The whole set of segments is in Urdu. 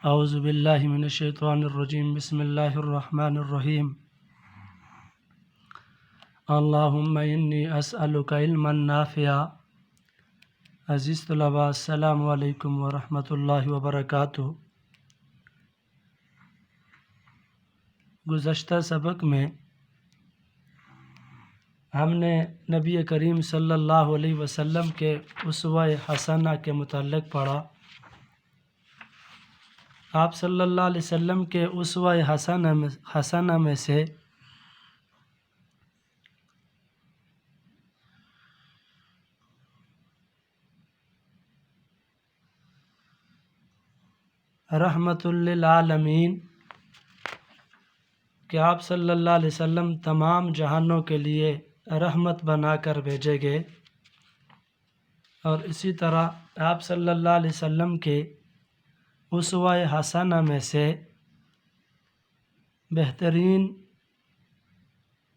اعوذ باللہ من الشیطان الرجیم بسم اللہ الرحمن الرحیم اللہم انی اسألک علما نافعا۔ عزیز طلباء، السلام علیکم ورحمۃ اللہ وبرکاتہ۔ گزشتہ سبق میں ہم نے نبی کریم صلی اللہ علیہ وسلم کے اسوہ حسنہ کے متعلق پڑھا۔ آپ صلی اللہ علیہ وسلم کے اسوہ حسنہ میں سے رحمت للعالمین کہ آپ صلی اللہ علیہ وسلم تمام جہانوں کے لیے رحمت بنا کر بھیجے گئے، اور اسی طرح آپ صلی اللہ علیہ وسلم کے اسوہ حسنہ میں سے بہترین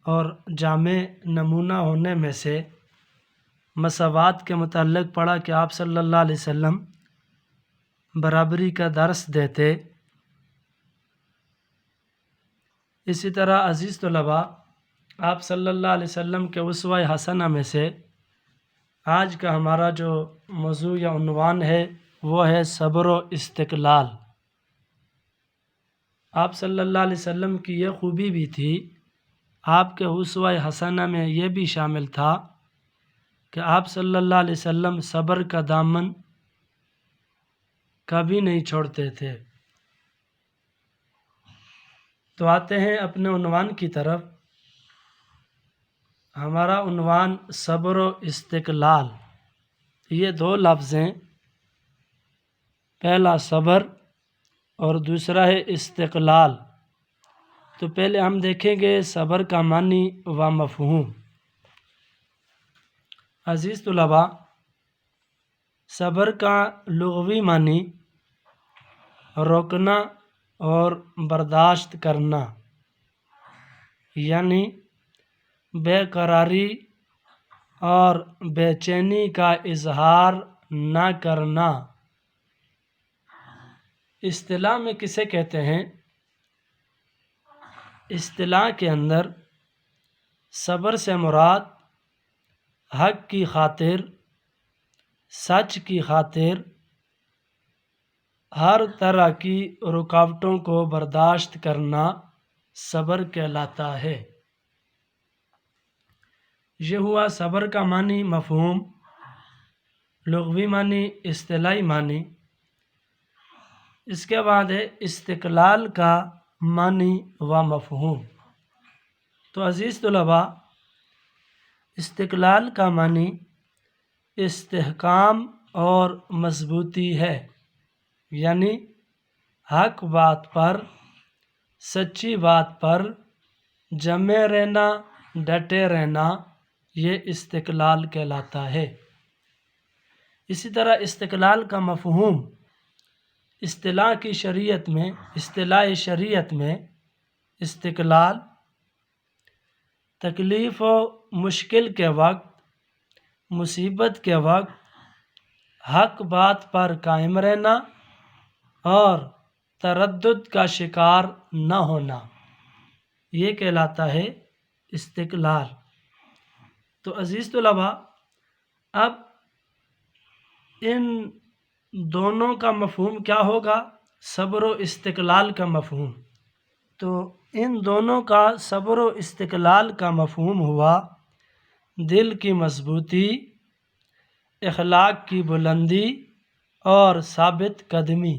اور جامع نمونہ ہونے میں سے مساوات کے متعلق پڑھا کہ آپ صلی اللہ علیہ وسلم برابری کا درس دیتے۔ اسی طرح عزیز طلباء، آپ صلی اللہ علیہ وسلم کے اسوہ حسنہ میں سے آج کا ہمارا جو موضوع یا عنوان ہے وہ ہے صبر و استقلال۔ آپ صلی اللہ علیہ وسلم کی یہ خوبی بھی تھی، آپ کے اسوہ حسنہ میں یہ بھی شامل تھا کہ آپ صلی اللہ علیہ وسلم صبر کا دامن کبھی نہیں چھوڑتے تھے۔ تو آتے ہیں اپنے عنوان کی طرف۔ ہمارا عنوان صبر و استقلال، یہ دو لفظ ہیں، پہلا صبر اور دوسرا ہے استقلال۔ تو پہلے ہم دیکھیں گے صبر کا معنی و مفہوم۔ عزیز طلباء، صبر کا لغوی معنی روکنا اور برداشت کرنا، یعنی بے قراری اور بے چینی کا اظہار نہ کرنا۔ اصطلاح میں کسے کہتے ہیں؟ اصطلاح کے اندر صبر سے مراد حق کی خاطر، سچ کی خاطر ہر طرح کی رکاوٹوں کو برداشت کرنا صبر کہلاتا ہے۔ یہ ہوا صبر کا معنی مفہوم، لغوی معنی، اصطلاحی معنی۔ اس کے بعد ہے استقلال کا معنی و مفہوم۔ تو عزیز طلباء، استقلال کا معنی استحکام اور مضبوطی ہے، یعنی حق بات پر، سچی بات پر جمے رہنا، ڈٹے رہنا، یہ استقلال کہلاتا ہے۔ اسی طرح استقلال کا مفہوم اصطلاح شریعت میں استقلال تکلیف و مشکل کے وقت، مصیبت کے وقت حق بات پر قائم رہنا اور تردد کا شکار نہ ہونا، یہ کہلاتا ہے استقلال۔ تو عزیز طلباء، اب ان دونوں کا مفہوم کیا ہوگا؟ صبر و استقلال کا مفہوم۔ تو ان دونوں کا صبر و استقلال کا مفہوم ہوا دل کی مضبوطی، اخلاق کی بلندی اور ثابت قدمی۔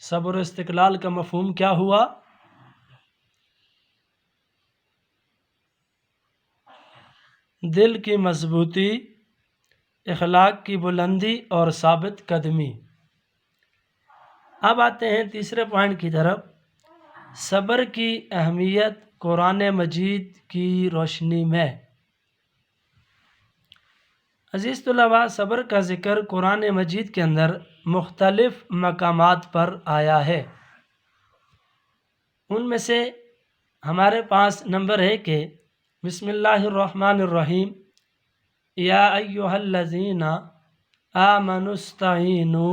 صبر و استقلال کا مفہوم کیا ہوا؟ دل کی مضبوطی، اخلاق کی بلندی اور ثابت قدمی۔ اب آتے ہیں تیسرے پوائنٹ کی طرف، صبر کی اہمیت قرآن مجید کی روشنی میں۔ عزیز طلباء، صبر کا ذکر قرآن مجید کے اندر مختلف مقامات پر آیا ہے۔ ان میں سے ہمارے پاس نمبر ہے کہ بسم اللہ الرحمن الرحیم، یا ایھا الذین آمنوا استعینوا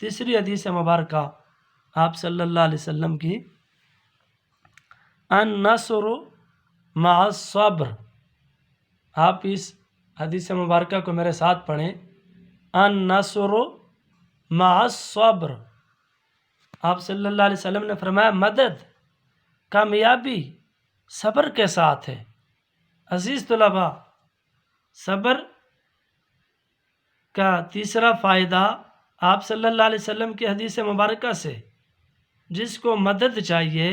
تیسری حدیث مبارکہ آپ صلی اللہ علیہ وسلم کی، النصر مع الصبر. آپ اس حدیث مبارکہ کو میرے ساتھ پڑھیں. النصر مع الصبر. آپ صلی اللہ علیہ وسلم نے فرمایا مدد، کامیابی صبر کے ساتھ ہے. عزیز طلباء، صبر کا تیسرا فائدہ آپ صلی اللہ علیہ وسلم کی حدیث مبارکہ سے، جس کو مدد چاہیے،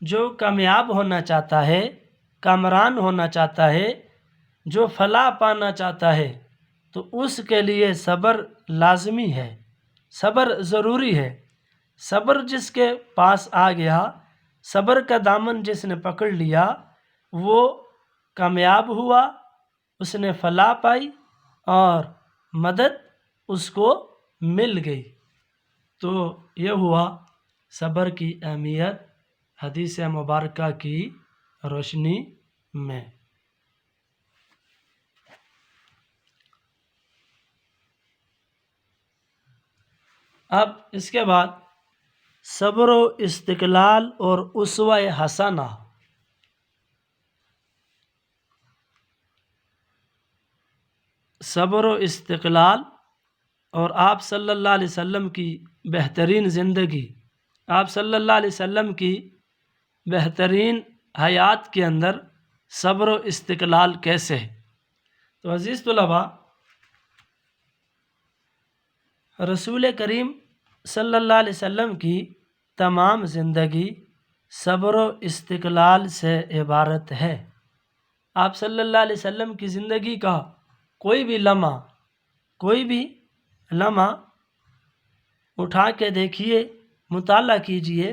جو کامیاب ہونا چاہتا ہے، کامران ہونا چاہتا ہے، جو فلاح پانا چاہتا ہے، تو اس کے لیے صبر لازمی ہے، صبر ضروری ہے. صبر جس کے پاس آ گیا، صبر کا دامن جس نے پکڑ لیا، وہ کامیاب ہوا، اس نے فلاح پائی اور مدد اس کو مل گئی. تو یہ ہوا صبر کی اہمیت حدیث مبارکہ کی روشنی میں. اب اس کے بعد صبر و استقلال اور اسوہ حسنہ. صبر و استقلال اور آپ صلی اللہ علیہ وسلم کی بہترین زندگی، آپ صلی اللہ علیہ وسلم کی بہترین حیات کے اندر صبر و استقلال کیسے ہے؟ تو عزیز طلباء، رسول کریم صلی اللہ علیہ وسلم کی تمام زندگی صبر و استقلال سے عبارت ہے. آپ صلی اللہ علیہ وسلم کی زندگی کا کوئی بھی لمحہ اٹھا کے دیکھیے، مطالعہ کیجئے،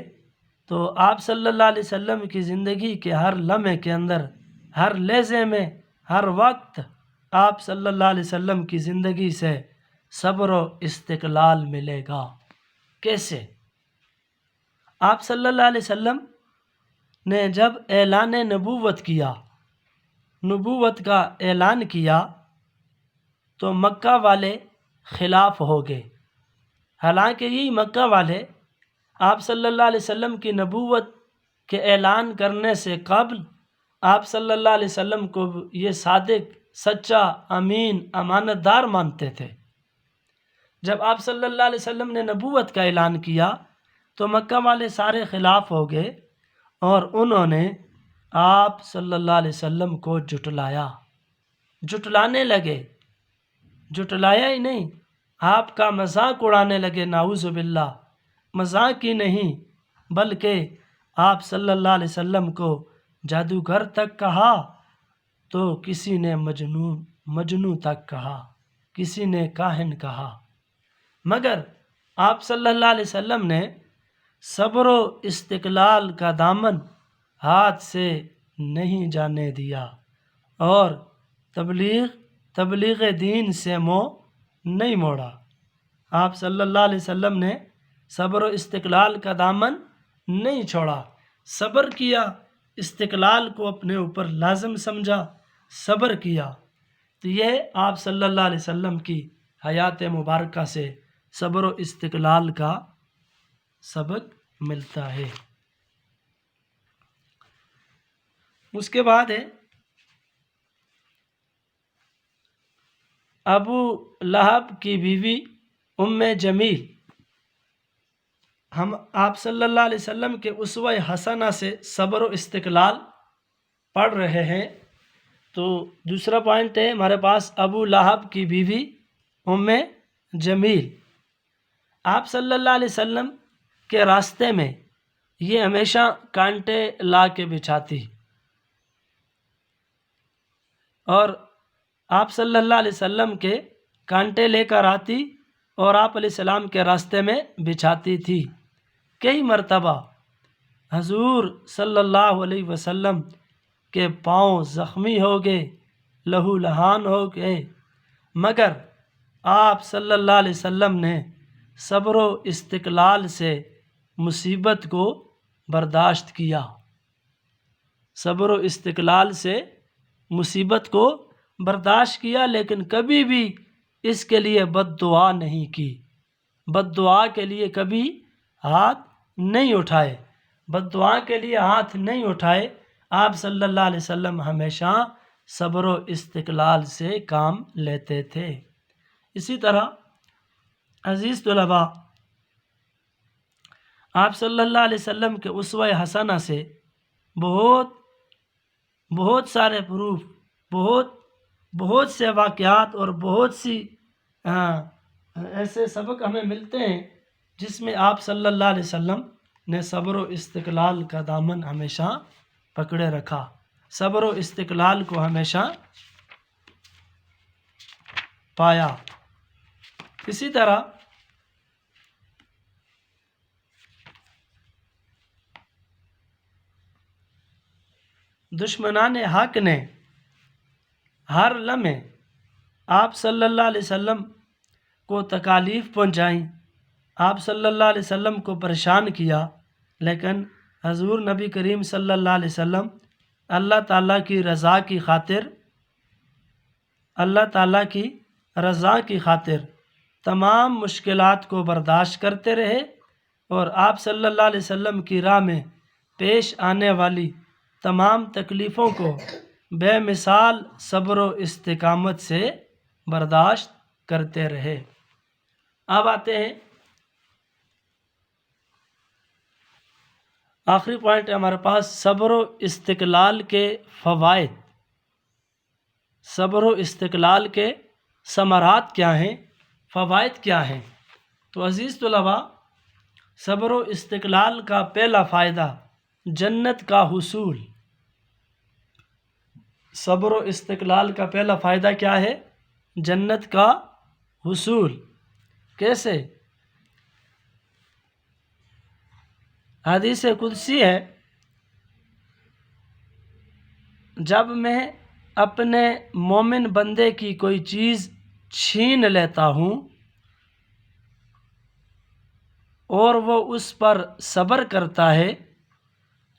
تو آپ صلی اللہ علیہ وسلم کی زندگی کے ہر لمحے کے اندر، ہر لحظے میں، ہر وقت آپ صلی اللہ علیہ وسلم کی زندگی سے صبر و استقلال ملے گا. کیسے؟ آپ صلی اللہ علیہ وسلم نے جب اعلان نبوت کیا، نبوت کا اعلان کیا، تو مکہ والے خلاف ہو گئے. حالانکہ یہی مکہ والے آپ صلی اللہ علیہ وسلم کی نبوت کے اعلان کرنے سے قبل آپ صلی اللہ علیہ وسلم کو یہ صادق، سچا، امین، امانت دار مانتے تھے. جب آپ صلی اللہ علیہ وسلم نے نبوت کا اعلان کیا تو مکہ والے سارے خلاف ہو گئے اور انہوں نے آپ صلی اللہ علیہ وسلم کو جھٹلانے لگے. جھٹلایا ہی نہیں، آپ کا مذاق اڑانے لگے. نعوذ باللہ، مذاق ہی نہیں بلکہ آپ صلی اللہ علیہ وسلم کو جادوگر تک کہا، تو کسی نے مجنون تک کہا، کسی نے کاہن کہا. مگر آپ صلی اللہ علیہ وسلم نے صبر و استقلال کا دامن ہاتھ سے نہیں جانے دیا اور تبلیغ دین سے منہ نہیں موڑا. آپ صلی اللہ علیہ وسلم نے صبر و استقلال کا دامن نہیں چھوڑا، صبر کیا، استقلال کو اپنے اوپر لازم سمجھا، صبر کیا. تو یہ آپ صلی اللہ علیہ وسلم کی حیات مبارکہ سے صبر و استقلال کا سبق ملتا ہے. اس کے بعد ہے ابو لہب کی بیوی ام جمیل. ہم آپ صلی اللہ علیہ وسلم کے اسوہ حسنہ سے صبر و استقلال پڑھ رہے ہیں. تو دوسرا پوائنٹ ہے ہمارے پاس ابو لہب کی بیوی ام جمیل. آپ صلی اللہ علیہ وسلم کے راستے میں یہ ہمیشہ کانٹے لا کے بچھاتی اور آپ صلی اللہ علیہ وسلم کے کانٹے لے کر آتی اور آپ علیہ السلام کے راستے میں بچھاتی تھی. کئی مرتبہ حضور صلی اللہ علیہ وسلم کے پاؤں زخمی ہو گئے، لہو لہان ہو گئے، مگر آپ صلی اللہ علیہ وسلم نے صبر و استقلال سے مصیبت کو برداشت کیا. صبر و استقلال سے مصیبت کو برداشت کیا، لیکن کبھی بھی اس کے لیے بد دعا نہیں کی. بد دعا کے لیے کبھی ہاتھ نہیں اٹھائے، بد دعا کے لیے ہاتھ نہیں اٹھائے۔ آپ صلی اللہ علیہ وسلم ہمیشہ صبر و استقلال سے کام لیتے تھے۔ اسی طرح عزیز طلباء، آپ صلی اللہ علیہ وسلم کے اسوہ حسنہ سے بہت سارے پروف، بہت سے واقعات اور بہت سی ایسے سبق ہمیں ملتے ہیں جس میں آپ صلی اللہ علیہ وسلم نے صبر و استقلال کا دامن ہمیشہ پکڑے رکھا، صبر و استقلال کو ہمیشہ پایا۔ اسی طرح دشمنان حق نے ہر لمحے آپ صلی اللہ علیہ وسلم کو تکالیف پہنچائیں، آپ صلی اللہ علیہ وسلم کو پریشان کیا، لیکن حضور نبی کریم صلی اللہ علیہ وسلم اللہ تعالیٰ کی رضا کی خاطر تمام مشکلات کو برداشت کرتے رہے، اور آپ صلی اللہ علیہ وسلم کی راہ میں پیش آنے والی تمام تکلیفوں کو بے مثال صبر و استقامت سے برداشت کرتے رہے۔ اب آتے ہیں آخری پوائنٹ ہے ہمارے پاس، صبر و استقلال کے فوائد، صبر و استقلال کے ثمرات کیا ہیں، فوائد کیا ہیں۔ تو عزیز طلباء، صبر و استقلال کا پہلا فائدہ جنت کا حصول۔ صبر و استقلال کا پہلا فائدہ کیا ہے؟ جنت کا حصول۔ کیسے؟ حدیث قدسی ہے، جب میں اپنے مومن بندے کی کوئی چیز چھین لیتا ہوں اور وہ اس پر صبر کرتا ہے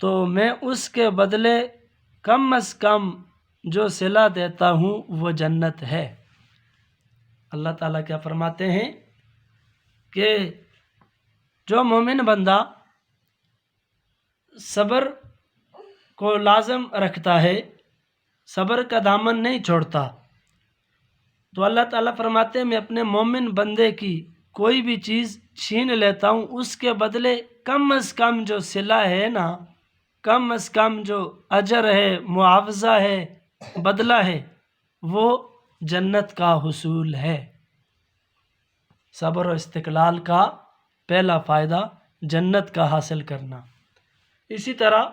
تو میں اس کے بدلے کم از کم جو صلہ دیتا ہوں وہ جنت ہے۔ اللہ تعالیٰ کیا فرماتے ہیں کہ جو مومن بندہ صبر کو لازم رکھتا ہے، صبر کا دامن نہیں چھوڑتا، تو اللہ تعالیٰ فرماتے ہیں میں اپنے مومن بندے کی کوئی بھی چیز چھین لیتا ہوں، اس کے بدلے کم از کم جو صلہ ہے نا، کم از کم جو اجر ہے، معاوضہ ہے، بدلہ ہے، وہ جنت کا حصول ہے۔ صبر و استقلال کا پہلا فائدہ جنت کا حاصل کرنا۔ اسی طرح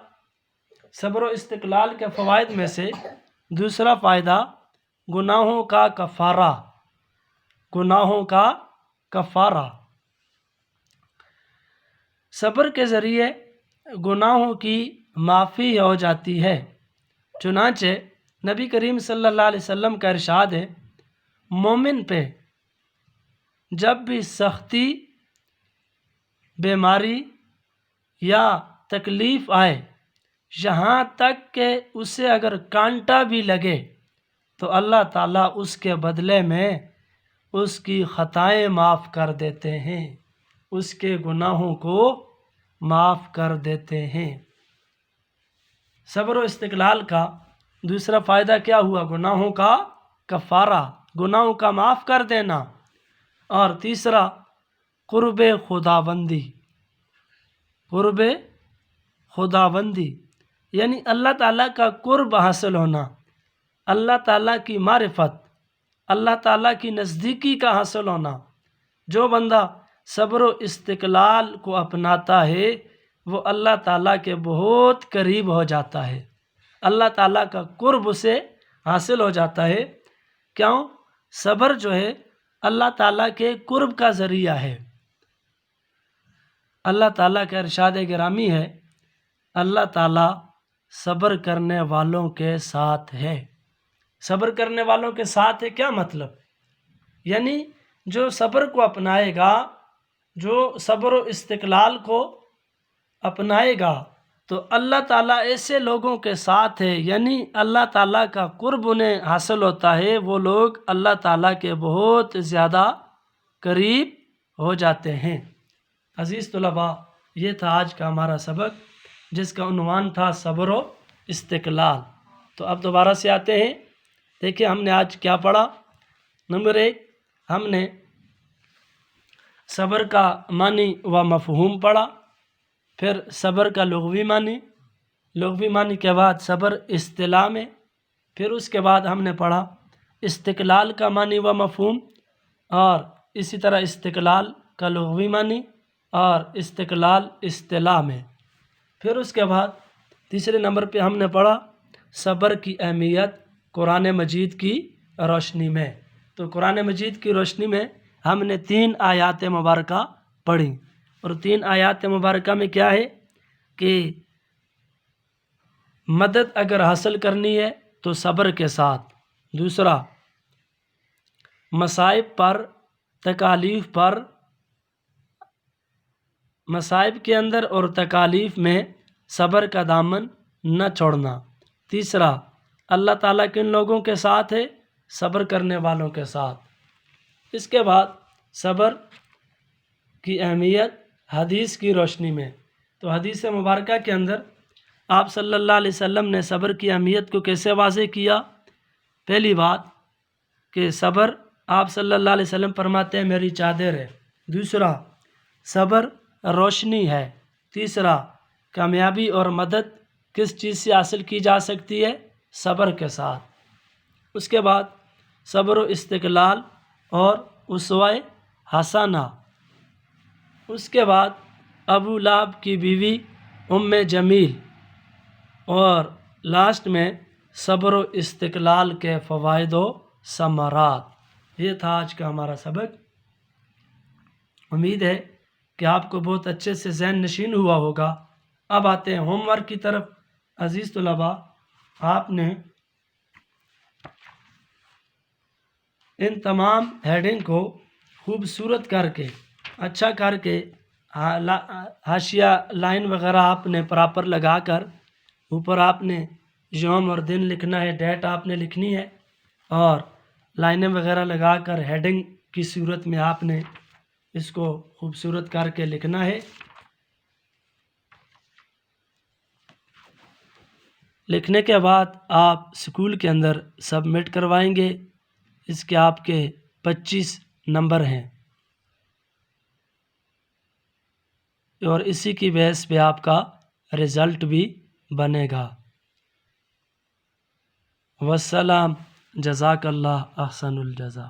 صبر و استقلال کے فوائد میں سے دوسرا فائدہ گناہوں کا کفارہ، گناہوں کا کفارہ۔ صبر کے ذریعے گناہوں کی معافی ہو جاتی ہے، چنانچہ نبی کریم صلی اللہ علیہ وسلم کا ارشاد ہے، مومن پہ جب بھی سختی، بیماری یا تکلیف آئے، یہاں تک کہ اسے اگر کانٹا بھی لگے تو اللہ تعالیٰ اس کے بدلے میں اس کی خطائیں معاف کر دیتے ہیں، اس کے گناہوں کو معاف کر دیتے ہیں۔ صبر و استقلال کا دوسرا فائدہ کیا ہوا؟ گناہوں کا کفارہ، گناہوں کا معاف کر دینا۔ اور تیسرا قرب خداوندی، قرب خداوندی یعنی اللہ تعالیٰ کا قرب حاصل ہونا، اللہ تعالیٰ کی معرفت، اللہ تعالیٰ کی نزدیکی کا حاصل ہونا۔ جو بندہ صبر و استقلال کو اپناتا ہے وہ اللہ تعالیٰ کے بہت قریب ہو جاتا ہے، اللہ تعالیٰ کا قرب اسے حاصل ہو جاتا ہے۔ کیوں؟ صبر جو ہے اللہ تعالیٰ کے قرب کا ذریعہ ہے۔ اللہ تعالیٰ کا ارشاد گرامی ہے، اللہ تعالیٰ صبر کرنے والوں کے ساتھ ہے۔ صبر کرنے والوں کے ساتھ ہے، کیا مطلب؟ یعنی جو صبر کو اپنائے گا، جو صبر و استقلال کو اپنائے گا تو اللہ تعالیٰ ایسے لوگوں کے ساتھ ہے، یعنی اللہ تعالیٰ کا قرب انہیں حاصل ہوتا ہے، وہ لوگ اللہ تعالیٰ کے بہت زیادہ قریب ہو جاتے ہیں۔ عزیز طلباء، یہ تھا آج کا ہمارا سبق جس کا عنوان تھا صبر و استقلال۔ تو اب دوبارہ سے آتے ہیں۔ دیکھیں ہم نے آج کیا پڑھا۔ نمبر 1 ہم نے صبر کا معنی و مفہوم پڑھا، پھر صبر کا لغوی معنی کے بعد صبر اصطلاح میں، پھر اس کے بعد ہم نے پڑھا استقلال کا معنی و مفہوم، اور اسی طرح استقلال کا لغوی معنی اور استقلال اصطلاح میں، پھر اس کے بعد تیسرے نمبر پہ ہم نے پڑھا صبر کی اہمیت قرآن مجید کی روشنی میں۔ تو قرآن مجید کی روشنی میں ہم نے 3 آیات مبارکہ پڑھی، اور 3 آیات مبارکہ میں کیا ہے کہ مدد اگر حاصل کرنی ہے تو صبر کے ساتھ، دوسرا مصائب پر تکالیف پر، مصائب کے اندر اور تکالیف میں صبر کا دامن نہ چھوڑنا، تیسرا اللہ تعالیٰ کن لوگوں کے ساتھ ہے؟ صبر کرنے والوں کے ساتھ۔ اس کے بعد صبر کی اہمیت حدیث کی روشنی میں، تو حدیث مبارکہ کے اندر آپ صلی اللہ علیہ وسلم نے صبر کی اہمیت کو کیسے واضح کیا؟ پہلی بات کہ صبر، آپ صلی اللہ علیہ وسلم فرماتے ہیں میری چادر ہے، دوسرا صبر روشنی ہے، تیسرا کامیابی اور مدد کس چیز سے حاصل کی جا سکتی ہے؟ صبر کے ساتھ۔ اس کے بعد صبر و استقلال اور اسوہ حسنہ، اس کے بعد ابو لہب کی بیوی ام جمیل، اور لاسٹ میں صبر و استقلال کے فوائد و ثمرات۔ یہ تھا آج کا ہمارا سبق۔ امید ہے کہ آپ کو بہت اچھے سے ذہن نشین ہوا ہوگا۔ اب آتے ہیں ہوم ورک کی طرف۔ عزیز طلباء، آپ نے ان تمام ہیڈنگ کو خوبصورت کر کے، اچھا کر کے، حاشیہ لائن وغیرہ آپ نے پراپر لگا کر، اوپر آپ نے یوم اور دن لکھنا ہے، ڈیٹ آپ نے لکھنی ہے، اور لائنیں وغیرہ لگا کر ہیڈنگ کی صورت میں آپ نے اس کو خوبصورت کر کے لکھنا ہے۔ لکھنے کے بعد آپ اسکول کے اندر سبمٹ کروائیں گے۔ اس کے آپ کے 25 نمبر ہیں، اور اسی کی بیس پہ آپ کا رزلٹ بھی بنے گا۔ والسلام، جزاک اللہ احسن الجزا۔